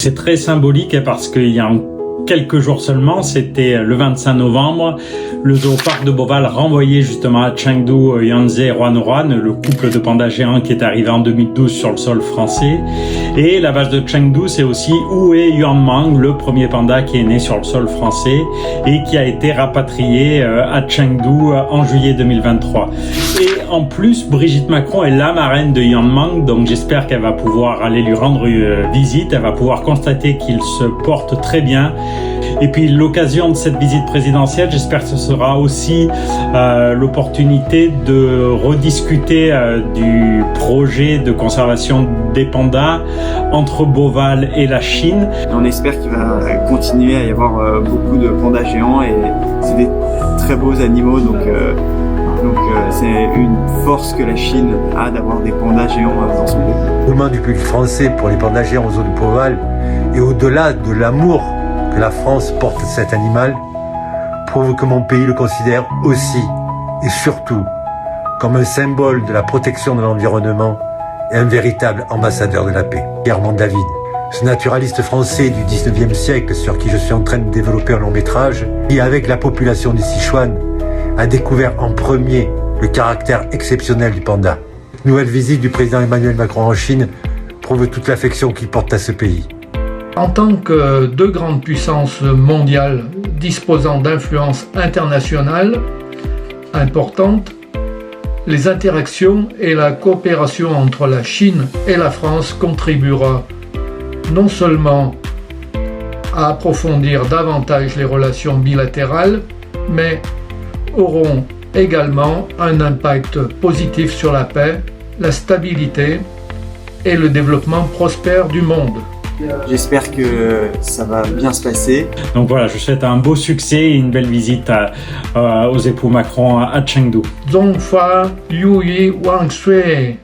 C'est très symbolique parce qu'il y a quelques jours seulement, c'était le 25 novembre, le zooparc de Beauval renvoyait justement à Chengdu Yangtze et Roanne, le couple de pandas géants qui est arrivé en 2012 sur le sol français. Et la vache de Chengdu, c'est aussi Wu-Wei Yuanmang, le premier panda qui est né sur le sol français et qui a été rapatrié à Chengdu en juillet 2023. Et en plus, Brigitte Macron est la marraine de Yuanmang, donc j'espère qu'elle va pouvoir aller lui rendre visite, elle va pouvoir constater qu'il se porte très bien. Et puis l'occasion de cette visite présidentielle, j'espère que ce sera aussi l'opportunité de rediscuter du projet de conservation des pandas entre Beauval et la Chine. On espère qu'il va continuer à y avoir beaucoup de pandas géants et c'est des très beaux animaux, donc c'est une force que la Chine a d'avoir des pandas géants dans son pays. L'engouement du public français pour les pandas géants aux eaux de Beauval et au-delà de l'amour que la France porte cet animal prouve que mon pays le considère aussi et surtout comme un symbole de la protection de l'environnement et un véritable ambassadeur de la paix. Armand David, ce naturaliste français du 19e siècle sur qui je suis en train de développer un long métrage, qui avec la population du Sichuan a découvert en premier le caractère exceptionnel du panda. Nouvelle visite du président Emmanuel Macron en Chine prouve toute l'affection qu'il porte à ce pays. En tant que deux grandes puissances mondiales disposant d'influences internationales importantes, les interactions et la coopération entre la Chine et la France contribuera non seulement à approfondir davantage les relations bilatérales, mais auront également un impact positif sur la paix, la stabilité et le développement prospère du monde. J'espère que ça va bien se passer. Donc voilà, je souhaite un beau succès et une belle visite aux époux Macron à Chengdu. Zhongfa Yu Yi Wang Shui.